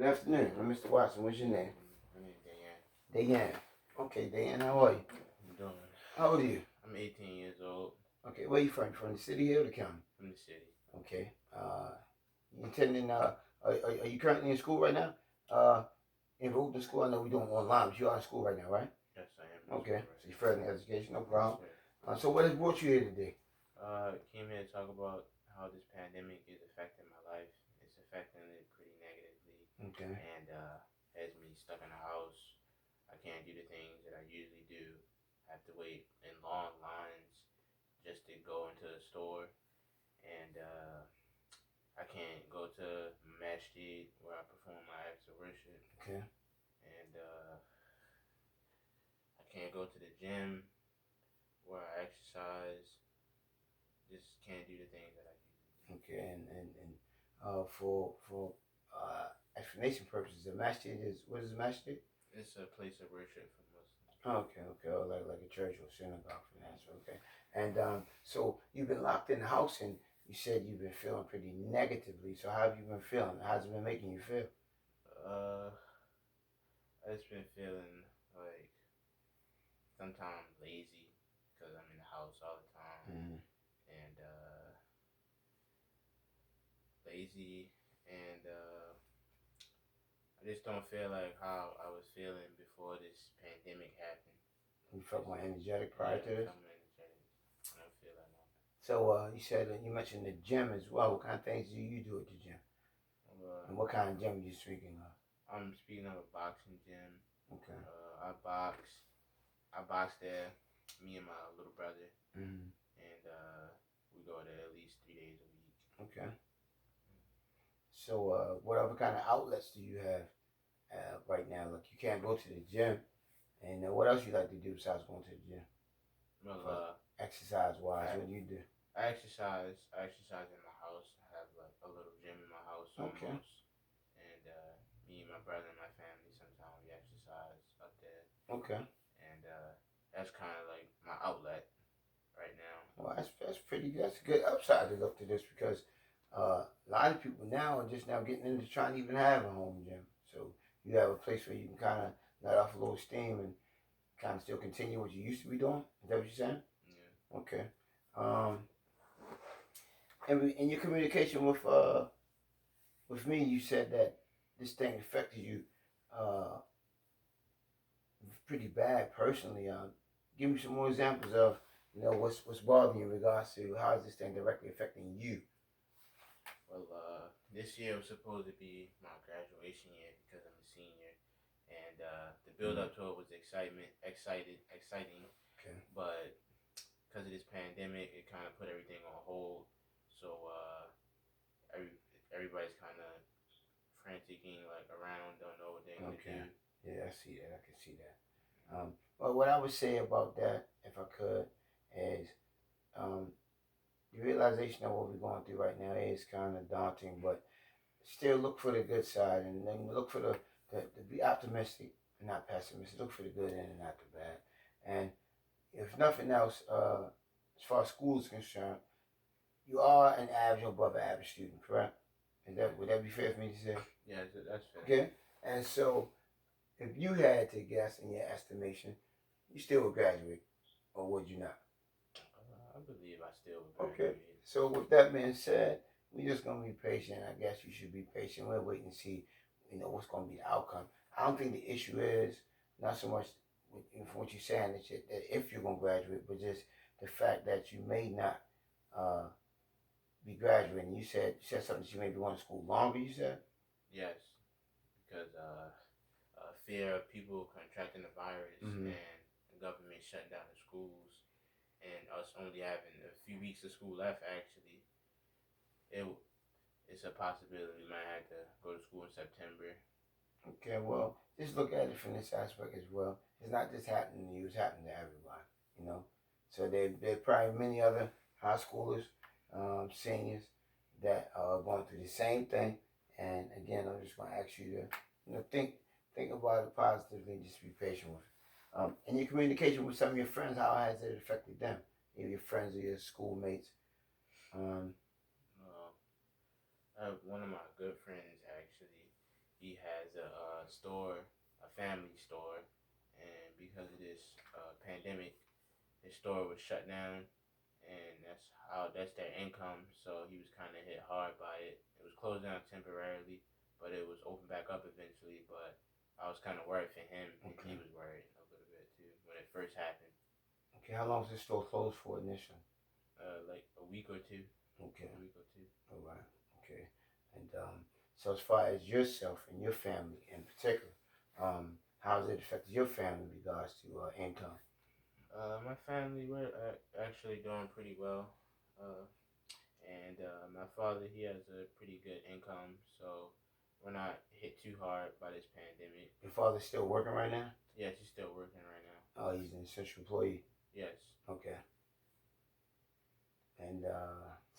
Good afternoon. I'm Mr. Watson. What's your name? My name is Dayan. Dayan. Okay, Dayan, how are you? I'm doing. How old are you? I'm 18 years old. Okay, where are you from? From the city here or the county? From the city. Okay. You attending, are you currently in school right now? Enrolled in school? I know we're doing online, but you're out of school right now, right? Yes, I am. Okay, so you're further in education, no problem. Yes, So what has brought you here today? came here to talk about how this pandemic is affecting my life. It's affecting it pretty negatively. Okay. And has me stuck in the house. I can't do the things that I usually do. I have to wait in long lines just to go into the store. And I can't go to masjid where I perform my acts of worship. Okay. And I can't go to the gym where I exercise. Just can't do the things that I usually do. Okay, and for explanation purposes, the masjid is, what is the masjid? It's a place of worship for Muslims. Okay, oh, like a church or synagogue for that. Okay, and so you've been locked in the house, and you said you've been feeling pretty negatively. So how have you been feeling? How's it been making you feel? I just been feeling like sometimes lazy because I'm in the house all the time. Mm-hmm. And lazy, and I just don't feel like how I was feeling before this pandemic happened. You felt more energetic prior to this? I'm energetic. I don't feel like that. So you said you mentioned the gym as well. What kind of things do you do at the gym? And what kind of gym are you speaking of? I'm speaking of a boxing gym. Okay. I box there. Me and my little brother. Mm-hmm. And we go there at least 3 days a week. Okay. So what other kind of outlets do you have right now? Like you can't go to the gym, and what else you like to do besides going to the gym? Well, exercise wise, what do you do? I exercise in my house. I have like a little gym in my house almost. Okay. And me and my brother and my family sometimes we exercise up there. Okay. And that's kind of like my outlet right now. Well, that's pretty. That's a good upside to look to this because a lot of people now are just now getting into trying to even have a home gym. So you have a place where you can kind of let off a little steam and kind of still continue what you used to be doing. Is that what you're saying? Yeah. Okay. And in your communication with me, you said that this thing affected you pretty bad personally. Give me some more examples of what's bothering you in regards to how is this thing directly affecting you. Well, this year was supposed to be my graduation year because I'm a senior, and the build up to it was exciting. Okay. But because of this pandemic, it kind of put everything on hold. So everybody's kind of franticing, like around, don't know what they're gonna do. Yeah, I see that. I can see that. Well, what I would say about that, if I could, is the realization of what we're going through right now is kind of daunting, but still look for the good side and then look for the be optimistic and not pessimistic. Look for the good and not the bad. And if nothing else, as far as school is concerned, you are an average or above average student, correct? Would that be fair for me to say? Yeah, that's fair. Okay. And so, if you had to guess in your estimation, you still would graduate, or would you not? I believe I still would graduate. Okay. So with that being said, we're just gonna be patient. I guess you should be patient. We'll wait and see, what's gonna be the outcome. I don't think the issue is not so much from what you're saying that if you're gonna graduate, but just the fact that you may not be graduating. You said something that you may be going to school longer. You said. Yes, because fear of people contracting the virus and the government shutting down the schools and us only having a few weeks of school left. Actually, it's a possibility we might have to go to school in September. Okay, well, just look at it from this aspect as well. It's not just happening to you; it's happening to everybody. So there are probably many other high schoolers, seniors that are going through the same thing. And again, I'm just going to ask you to think about it positively and just be patient with it. In your communication with some of your friends, how has it affected them? Either your friends or your schoolmates? I have one of my good friends actually. he has a store, a family store, and because of this pandemic, his store was shut down, and that's their income. So he was kind of hit hard by it. It was closed down temporarily, but it was opened back up eventually. But I was kind of worried for him, and Okay. he was worried a little bit too when it first happened. Okay. How long was the store closed for initially? Like a week or two. Okay. A week or two. All right. Okay. And so as far as yourself and your family in particular, how has it affected your family in regards to income? My family, we're actually doing pretty well. Uh, and my father, he has a pretty good income, so we're not hit too hard by this pandemic. Your father's still working right now? Yes, he's still working right now. Oh, he's an essential employee. Yes. Okay. And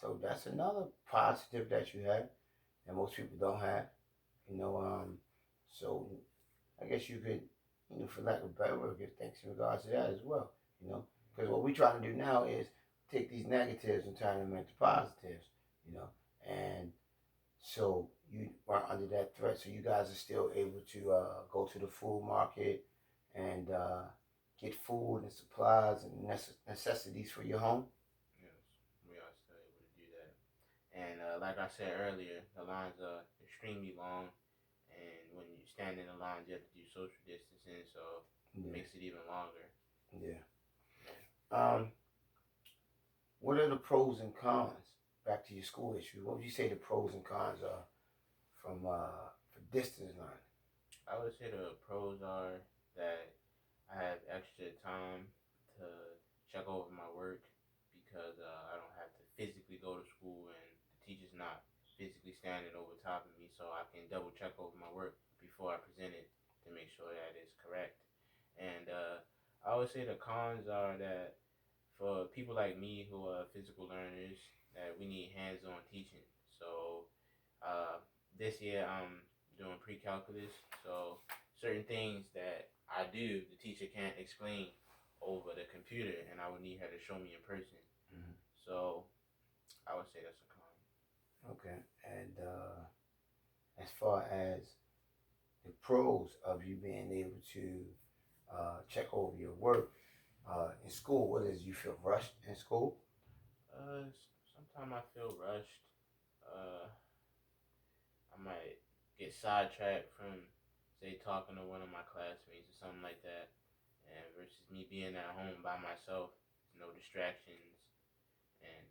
so that's another positive that you have that most people don't have. You know, so I guess you could, for lack of a better word, give thanks in regards to that as well. Because what we try to do now is take these negatives and turn them into positives. You know, and so you weren't under that threat, so you guys are still able to go to the food market and get food and supplies and necessities for your home. Yes, we are still able to do that. And like I said earlier, the lines are extremely long, and when you stand in the lines, you have to do social distancing, so it Yeah. makes it even longer. Yeah. Yeah. What are the pros and cons? Back to your school issue. What would you say the pros and cons are from for distance learning? I would say the pros are that I have extra time to check over my work because I don't have to physically go to school and the teacher's not physically standing over top of me, so I can double check over my work before I present it to make sure that it's correct. And I would say the cons are that for people like me who are physical learners, that we need hands-on teaching. So this year I'm doing pre-calculus, so certain things that I do, the teacher can't explain over the computer, and I would need her to show me in person. Mm-hmm. So I would say that's a con. Okay. And as far as the pros of you being able to check over your work in school, what is you feel rushed in school? Sometimes I feel rushed. I might get sidetracked from, say, talking to one of my classmates or something like that, and versus me being at home by myself, no distractions, and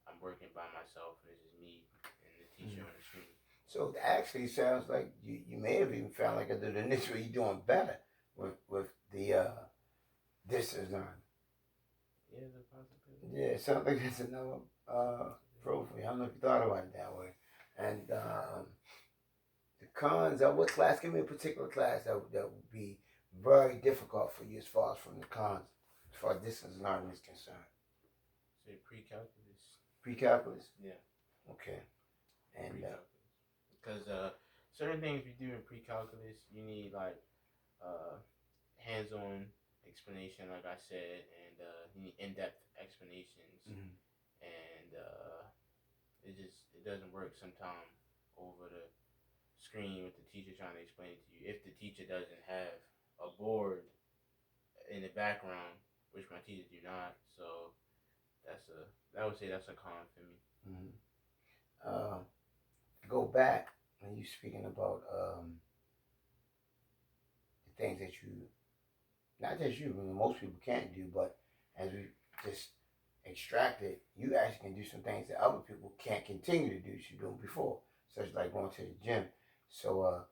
I'm working by myself, and it's just me and the teacher on the screen. So it actually sounds like you may have even found like under the niche where you're doing better with the distance learning. Yeah, the possibility. Yeah, it sounds like that's another pro for you. I don't know if you thought about it that way. And the cons of what class? Give me a particular class that would be very difficult for you as far as from the cons, as far as distance learning is concerned. Say pre-calculus. Pre-calculus? Yeah. Okay. And Pre-calculus. Because certain things we do in pre-calculus, you need like hands-on explanation, like I said, and you need in-depth explanations, mm-hmm. and it doesn't work sometimes over the screen with the teacher trying to explain it to you. If the teacher doesn't have a board in the background, which my teachers do not, so I would say that's a con for me. Mm-hmm. Go back when you speaking about the things that you, not just you, most people can't do, but as we just extract it, you actually can do some things that other people can't continue to do as you doing before, such like going to the gym. So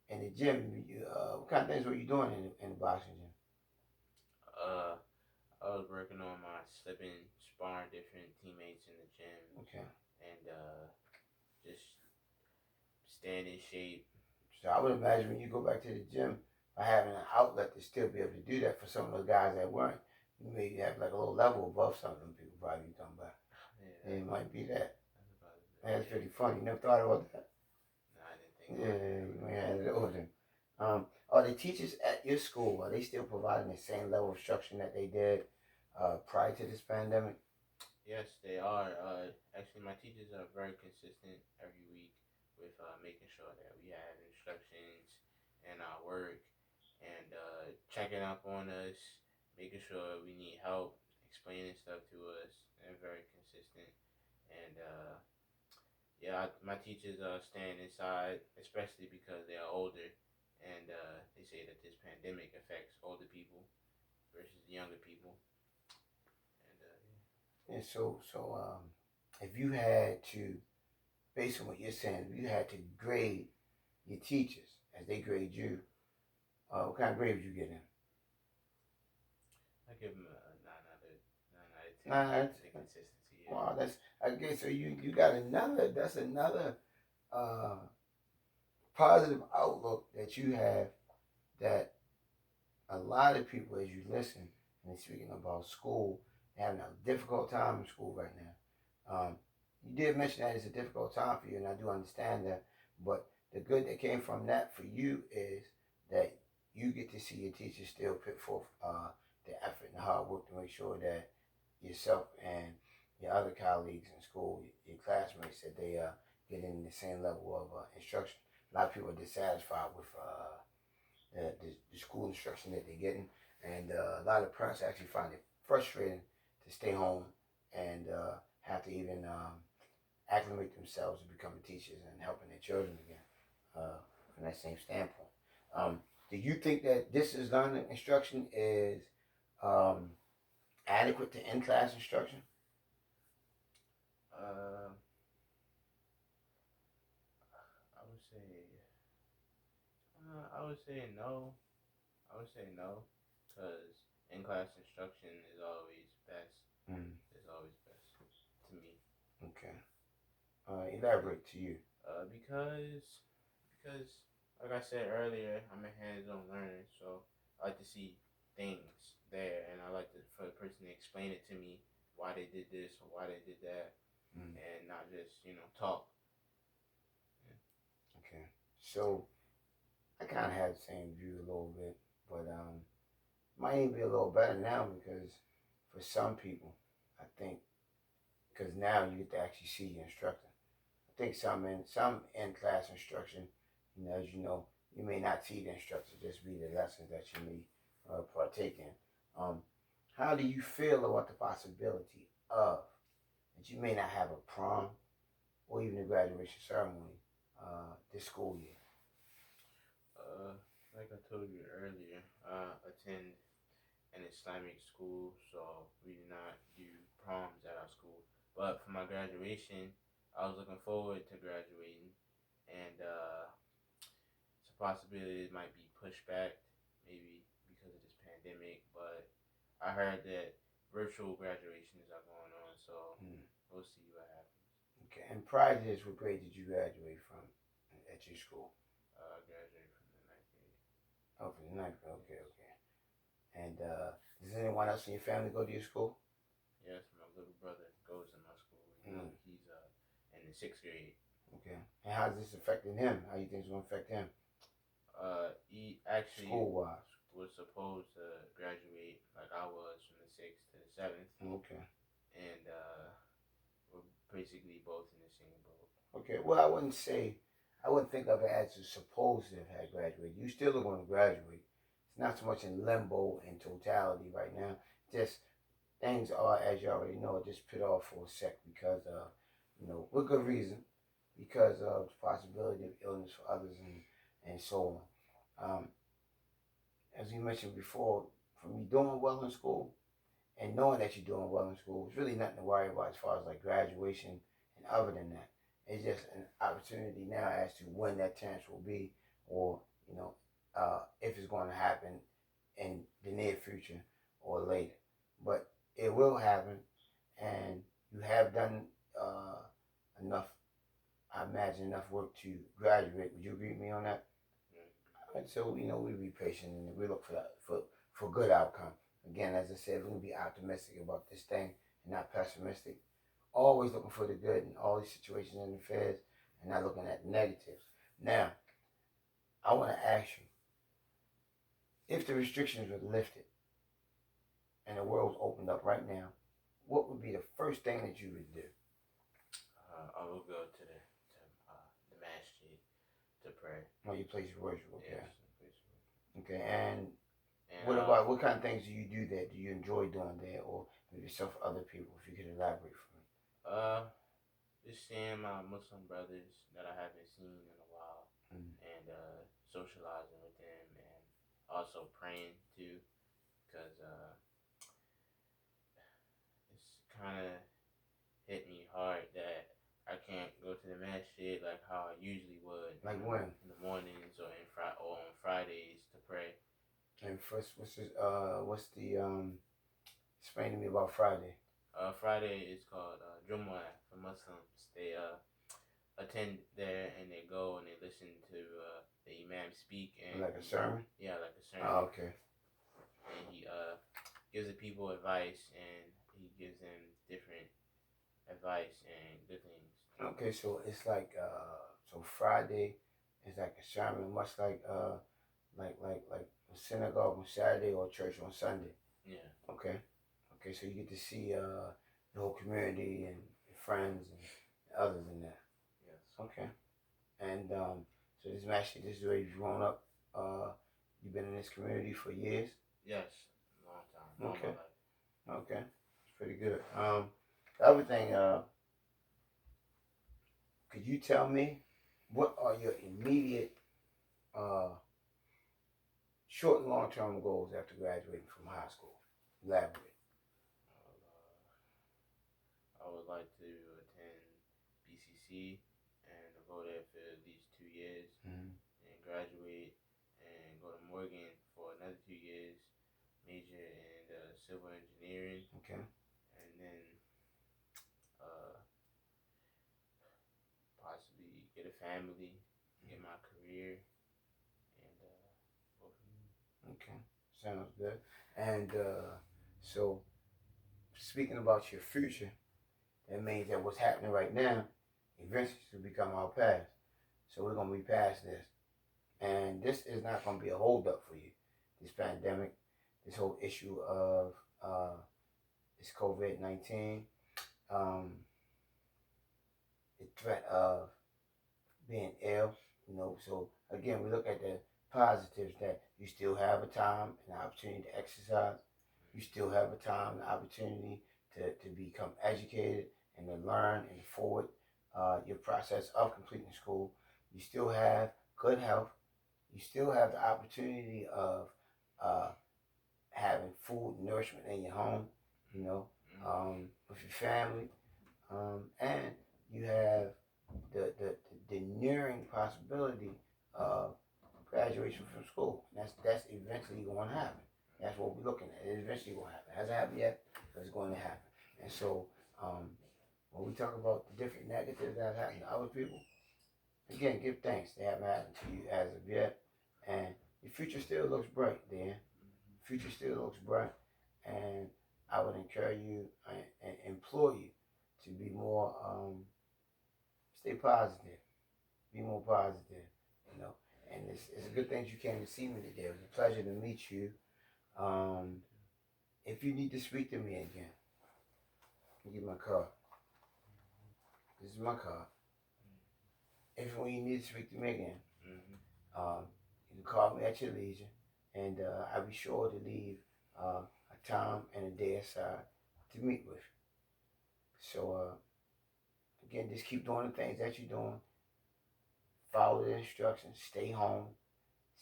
in the gym, what kind of things were you doing in the boxing gym? Uh, I was working on my slipping, sparring different teammates in the gym, Okay. and just staying in shape. So I would imagine when you go back to the gym, by having an outlet to still be able to do that for some of those guys that weren't, you may have like a little level above some of them people probably you talking about. Yeah, it might be that. That's pretty funny. You never thought about that? No, I didn't think about Yeah, you may have it over them. Are the teachers at your school, are they still providing the same level of instruction that they did prior to this pandemic? Yes, they are. Actually, my teachers are very consistent every week with making sure that we have instructions in our work and checking up on us, making sure we need help, explaining stuff to us, and very consistent. And yeah, my teachers are staying inside, especially because they are older, and they say that this pandemic affects older people versus the younger people. And And if you had to, based on what you're saying, if you had to grade your teachers as they grade you, what kind of grade would you get in? I give them a 9 out of 10. 9 out of 10. The consistency, yeah. Wow, that's, I guess so. You got another. That's another uh, positive outlook that you have, that a lot of people, as you listen and they're speaking about school, they're having a difficult time in school right now. You did mention that it's a difficult time for you, and I do understand that. But the good that came from that for you is that you get to see your teachers still put forth the effort and hard work to make sure that yourself and your other colleagues in school, your classmates, that they get in the same level of instruction. A lot of people are dissatisfied with the school instruction that they're getting, and a lot of parents actually find it frustrating to stay home and have to even acclimate themselves to becoming teachers and helping their children again from that same standpoint. Do you think that distance learning instruction is um, adequate to in-class instruction? Uh, I would say, I would say no. I would say no, because in class instruction is always best. Mm. Is always best to me. Okay. Elaborate to you. Because like I said earlier, I'm a hands-on learner, so I like to see things there, and I like for the person to explain it to me why they did this or why they did that, Mm. and not just talk. Yeah. Okay. So I kind of have the same view a little bit, but might even be a little better now, because for some people, I think, because now you get to actually see your instructor. I think some in class instruction, as you know, you may not see the instructor, just be the lessons that you may partake in. Um, how do you feel about the possibility of that you may not have a prom or even a graduation ceremony this school year? Like I told you earlier, I attend an Islamic school, so we do not do proms at our school. But for my graduation, I was looking forward to graduating, and it's a possibility it might be pushed back, maybe because of this pandemic. But I heard that virtual graduations are going on, so we'll see what happens. Okay. And prior to this, what grade did you graduate from at your school? I graduated from the ninth grade. Oh, from the ninth grade. Okay, okay. And does anyone else in your family go to your school? Yes, my little brother goes to my school. He's in the sixth grade. Okay. And how's this affecting him? How you think it's gonna affect him? He actually school wise was supposed to graduate like I was from the sixth to the seventh. Okay. And we're basically both in the same boat. Okay. Well, I wouldn't think of it as a supposed to have graduated. You still are going to graduate. It's not so much in limbo in totality right now. Just things are, as you already know, just put off for a sec because, with good reason, because of the possibility of illness for others and so on. As you mentioned before, from you doing well in school and knowing that you're doing well in school, it's really nothing to worry about as far as like graduation and other than that. It's just an opportunity now as to when that chance will be, or if it's going to happen in the near future or later. But it will happen, and you have done enough. I imagine enough work to graduate. Would you agree with me on that? And so we be patient and we look for good outcome. Again, as I said, we're gonna be optimistic about this thing and not pessimistic. Always looking for the good in all these situations and affairs, and not looking at the negatives. Now, I want to ask you, if the restrictions were lifted and the world's opened up right now, what would be the first thing that you would do? I will go to the masjid. to pray. Oh, your place of worship. Okay. Yes, a place of worship. Okay. And And what kind of things do you do there? Do you enjoy doing there, or maybe yourself or other people? If you could elaborate for me. just seeing my Muslim brothers that I haven't seen in a while, Mm. and socializing with them, and also praying too, because it's kind of hit me hard that I can't go to the masjid like how I usually would. Like when? In the mornings or or on Fridays to pray. And first, explain to me about Friday. Friday is called Jumu'ah for Muslims. They attend there and they go and they listen to the imam speak and Like a sermon? Yeah, like a sermon. Oh, okay. And he gives the people advice and he gives them different advice and good things. Okay, so it's like so Friday is like a sermon, much like a synagogue on Saturday or church on Sunday. Yeah. Okay. Okay, so you get to see the whole community and your friends and others in there. Yes. Okay. And so this is where you've grown up. You've been in this community for years? Yes. Long time. Okay. All my life. Okay. It's pretty good. The other thing, could you tell me what are your immediate short and long term goals after graduating from high school? Elaborate. I would like to attend BCC and go there for at least 2 years and graduate and go to Morgan for another 2 years, major in civil engineering. Okay. And then possibly get a family, get my career, and go from there. Okay. Sounds good. And so, speaking about your future, that means that what's happening right now eventually will become our past. So we're going to be past this. And this is not going to be a holdup for you. This pandemic, this whole issue of this COVID-19, the threat of being ill, So again, we look at the positives that you still have a time and opportunity to exercise. You still have a time and opportunity to become educated and to learn and forward your process of completing school. You still have good health. You still have the opportunity of having food and nourishment in your home, with your family. And you have the nearing possibility of graduation from school. That's eventually going to happen. That's what we're looking at. It's eventually going to happen. It hasn't happened yet, but it's going to happen. And so, when we talk about the different negatives that have happened to other people, again, give thanks. They haven't happened to you as of yet. And your future still looks bright, Dan. Future still looks bright. And I would encourage you and implore you to be more, stay positive. Be more positive, And it's a good thing you came to see me today. It was a pleasure to meet you. If you need to speak to me again, I'll give you my card. This is my card. If when you need to speak to me again, you can call me at your leisure, and I'll be sure to leave a time and a day aside to meet with you. So again, just keep doing the things that you're doing. Follow the instructions. Stay home.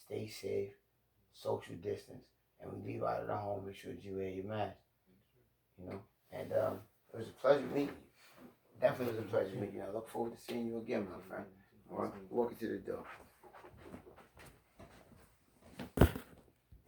Stay safe. Social distance. And when you leave out of the home, make sure that you wear your mask. And it was a pleasure meeting you. Definitely was a pleasure meeting you. I look forward to seeing you again, my friend. All right, walk into the door.